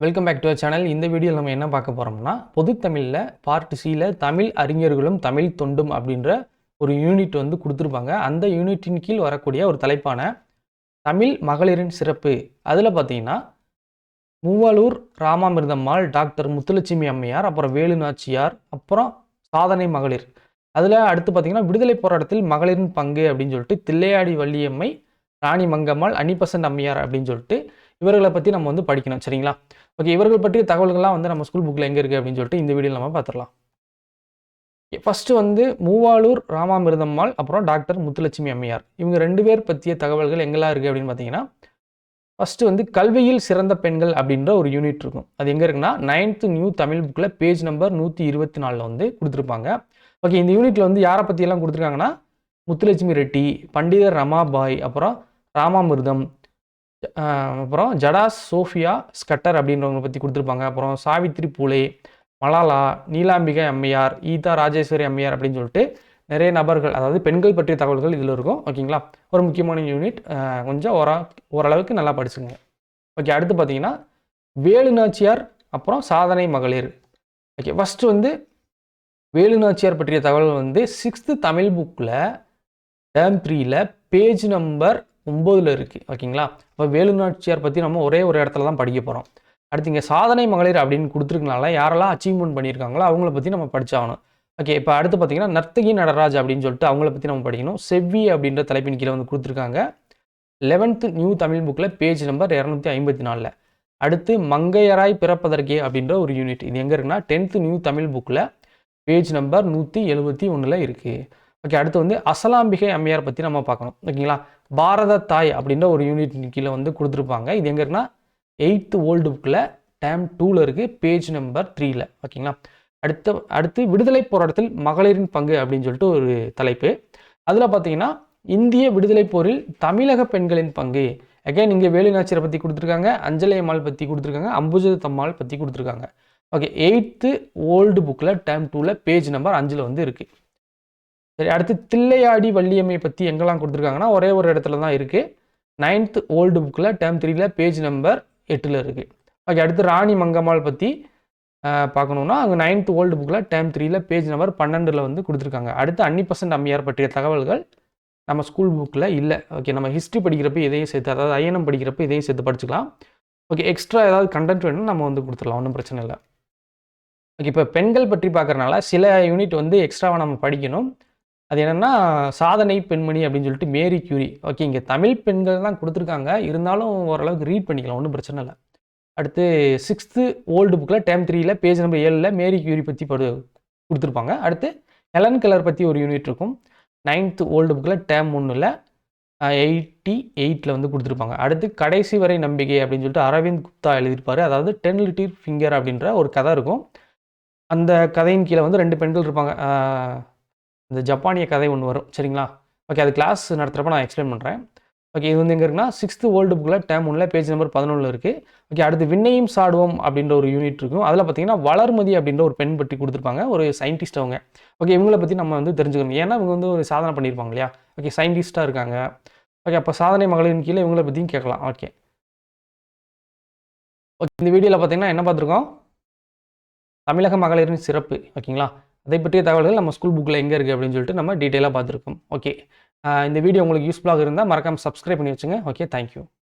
Welcome back to our channel. இந்த வீடியோவில் நம்ம என்ன பார்க்க போகிறோம்னா, பொதுத்தமிழில் பார்ட் சியில் தமிழ் அறிஞர்களும் தமிழ் தொண்டும் அப்படின்ற ஒரு யூனிட் வந்து கொடுத்துருப்பாங்க. அந்த யூனிட்டின் கீழ் வரக்கூடிய ஒரு தலைப்பான தமிழ் மகளிரின் சிறப்பு. அதில் பார்த்தீங்கன்னா மூவலூர் ராமாமிர்தம்மாள், டாக்டர் முத்துலட்சுமி அம்மையார், அப்புறம் வேலு நாச்சியார், அப்புறம் சாதனை மகளிர். அதில் அடுத்து பார்த்தீங்கன்னா விடுதலை போராட்டத்தில் மகளிரின் பங்கு அப்படின்னு சொல்லிட்டு தில்லையாடி வள்ளியம்மை, ராணி மங்கம்மாள், அன்னிபெசன்ட் அம்மையார் அப்படின்னு சொல்லிட்டு இவர்களை பற்றி நம்ம வந்து படிக்கணும். சரிங்களா? ஓகே, இவர்கள் பற்றிய தகவல்கள்லாம் வந்து நம்ம ஸ்கூல் புக்கில் எங்கே இருக்குது அப்படின்னு சொல்லிட்டு இந்த வீடியோவில் நம்ம பார்த்துடலாம். ஃபஸ்ட்டு வந்து மூவாலூர் ராமாமிர்தம்மாள், அப்புறம் டாக்டர் முத்துலட்சுமி அம்மையார். இவங்க 2 பேர் பற்றிய தகவல்கள் எங்கெல்லாம் இருக்குது அப்படின்னு பார்த்தீங்கன்னா, ஃபஸ்ட்டு வந்து கல்வியில் சிறந்த பெண்கள் அப்படின்ற ஒரு யூனிட் இருக்கும். அது எங்கே இருக்குன்னா 9th நியூ தமிழ் புக்கில் பேஜ் நம்பர் 124 வந்து கொடுத்துருப்பாங்க. ஓகே, இந்த யூனிட்டில் வந்து யாரை பற்றியெல்லாம் கொடுத்துருக்காங்கன்னா, முத்துலட்சுமி ரெட்டி, பண்டிதர் ரமாபாய், அப்புறம் ராமாமிர்தம், அப்புறம் ஜடாஸ் சோஃபியா ஸ்கட்டர் அப்படின்றவங்க பற்றி கொடுத்துருப்பாங்க. அப்புறம் சாவித்ரி பூலே, மலாலா, நீலாம்பிகை அம்மையார், ஈதா ராஜேஸ்வரி அம்மையார் அப்படின்னு சொல்லிட்டு நிறைய நபர்கள், அதாவது பெண்கள் பற்றிய தகவல்கள் இதில் இருக்கும். ஓகேங்களா? ஒரு முக்கியமான யூனிட், கொஞ்சம் ஓரளவுக்கு நல்லா படிச்சுங்க. ஓகே, அடுத்து பார்த்தீங்கன்னா வேலு நாச்சியார், அப்புறம் சாதனை மகளிர். ஓகே, ஃபஸ்ட்டு வந்து வேலு நாச்சியார் பற்றிய தகவல் வந்து 6th தமிழ் புக்கில் டேர்ம் 3ல் பேஜ் நம்பர் 9 இருக்குது. ஓகேங்களா? இப்போ வேலு நாச்சியார் பற்றி நம்ம ஒரே ஒரு இடத்துல தான் படிக்க போகிறோம். அடுத்து இங்கே சாதனை மகளிர் அப்படின்னு கொடுத்துருக்கனால யாரெல்லாம் அச்சீவ்மெண்ட் பண்ணியிருக்காங்களோ அவங்கள பற்றி நம்ம படிச்சாகணும். ஓகே, இப்போ அடுத்து பார்த்தீங்கன்னா நர்த்தகி நடராஜ் அப்படின்னு சொல்லிட்டு அவங்கள பற்றி நம்ம படிக்கணும். செவ்வி அப்படின்ற தலைப்பின் கீழே வந்து கொடுத்துருக்காங்க. 11th நியூ தமிழ் புக்கில் பேஜ் நம்பர் 254. அடுத்து மங்கையராய் பிறப்பதற்கே அப்படின்ற ஒரு யூனிட். இது எங்கே இருக்குன்னா 10th நியூ தமிழ் புக்கில் பேஜ் நம்பர் 171 இருக்குது. ஓகே, அடுத்து வந்து அசலாம்பிகை அம்மையார் பற்றி நம்ம பார்க்கணும். ஓகேங்களா? பாரத தாய் அப்படின்ற ஒரு யூனிட் கீழே வந்து கொடுத்துருப்பாங்க. இது எங்கே இருக்குன்னா 8th ஓல்டு புக்கில் டேம் 2ல் இருக்குது, பேஜ் நம்பர் 3ல். ஓகேங்களா? அடுத்து விடுதலை போராட்டத்தில் மகளிரின் பங்கு அப்படின்னு சொல்லிட்டு ஒரு தலைப்பு. அதில் பார்த்தீங்கன்னா இந்திய விடுதலை போரில் தமிழக பெண்களின் பங்கு. அகைன் இங்கே வேலு நாச்சியாரை பற்றி கொடுத்துருக்காங்க, அஞ்சலி அம்மாள் பற்றி கொடுத்துருக்காங்க, அம்புஜத்தம்மாள் பற்றி கொடுத்துருக்காங்க. ஓகே, 8th ஓல்டு புக்கில் டேம் 2ல் பேஜ் நம்பர் 5ல் வந்து இருக்குது. சரி, அடுத்து தில்லையாடி வள்ளியம்மை பற்றி எங்கெல்லாம் கொடுத்துருக்காங்கன்னா ஒரே ஒரு இடத்துல தான் இருக்குது. 9th ஓல்டு புக்கில் டேர்ம் 3ல் பேஜ் நம்பர் 8ல் இருக்குது. ஓகே, அடுத்து ராணி மங்கம்மாள் பற்றி பார்க்கணுன்னா அங்கே 9th ஓல்டு புக்கில் டேர்ம் 3ல் பேஜ் நம்பர் 12ல் வந்து கொடுத்துருக்காங்க. அடுத்து அன்னிபெசன்ட் அம்மையார் பற்றிய தகவல்கள் நம்ம ஸ்கூல் புக்கில் இல்லை. ஓகே, நம்ம ஹிஸ்ட்ரி படிக்கிறப்ப இதையும் சேர்த்து, அதாவது ஐஎன்எம் படிக்கிறப்ப இதையும் சேர்த்து படிச்சுக்கலாம். ஓகே, எக்ஸ்ட்ரா ஏதாவது கண்டென்ட் வேணும்னு நம்ம வந்து கொடுத்துடலாம், ஒன்றும் பிரச்சனை இல்லை. ஓகே, இப்போ பெண்கள் பற்றி பார்க்குறனால சில யூனிட் வந்து எக்ஸ்ட்ராவாக நம்ம படிக்கணும். அது என்னென்னா சாதனை பெண்மணி அப்படின்னு சொல்லிட்டு மேரி கியூரி. ஓகே, இங்கே தமிழ் பெண்கள் தான் கொடுத்துருக்காங்க, இருந்தாலும் ஓரளவுக்கு ரீட் பண்ணிக்கலாம், ஒன்றும் பிரச்சனை இல்லை. அடுத்து 6th ஓல்டு புக்கில் டேம் 3ல் பேஜ் நம்பர் 7ல் மேரி கியூரி பற்றி கொடுத்துருப்பாங்க. அடுத்து ஹெலன் கெல்லர் பற்றி ஒரு யூனிட் இருக்கும். 9th ஓல்டு புக்கில் டேம் 1ல் 88ல் வந்து கொடுத்துருப்பாங்க. அடுத்து கடைசி வரை நம்பிக்கை அப்படின்னு சொல்லிட்டு அரவிந்த் குப்தா எழுதியிருப்பார். அதாவது 10 லிட்டில் ஃபிங்கர் அப்படின்ற ஒரு கதை இருக்கும். அந்த கதையின் கீழே வந்து 2 பெண்கள் இருப்பாங்க. இந்த ஜப்பானிய கதை ஒன்று வரும். சரிங்களா? ஓகே, அது கிளாஸ் நடத்துகிறப்ப நான் எக்ஸ்பிளைன் பண்ணுறேன். ஓகே, இது வந்து எங்கே இருக்குன்னா 6th ஓல்டு புக்கில் டேம் 1ல் பேஜ் நம்பர் 11ல் இருக்குது. ஓகே, அடுத்து விண்ணையும் சாடுவோம் அப்படின்ற ஒரு யூனிட் இருக்கும். அதில் பார்த்தீங்கன்னா வளர்மதி அப்படின்ற ஒரு பெண் பற்றி கொடுத்துருப்பாங்க, ஒரு சயின்டிஸ்ட் அவங்க. ஓகே, இவங்களை பற்றி நம்ம வந்து தெரிஞ்சுக்கணும், ஏன்னா இவங்க வந்து ஒரு சாதனை பண்ணியிருப்பாங்க இல்லையா? ஓகே, சயின்டிஸ்ட்டாக இருக்காங்க. ஓகே, அப்போ சாதனை மகளிரின் கீழே இவங்களை பற்றியும் கேட்கலாம். ஓகே, இந்த வீடியோவில் பார்த்தீங்கன்னா என்ன பார்த்துருக்கோம்? தமிழக மகளிரின் சிறப்பு. ஓகேங்களா? அதை பற்றிய தகவல்கள் நம்ம ஸ்கூல் புக்கில் எங்கே இருக்குது அப்படின்னு சொல்லிட்டு நம்ம டீட்டெயிலாக பார்த்துருக்கோம். ஓகே, இந்த வீடியோ உங்களுக்கு யூஸ்ஃபுல்லாக இருந்தால் மறக்காமல் சப்ஸ்கிரைப் பண்ணி வச்சுங்க. Okay, thank you.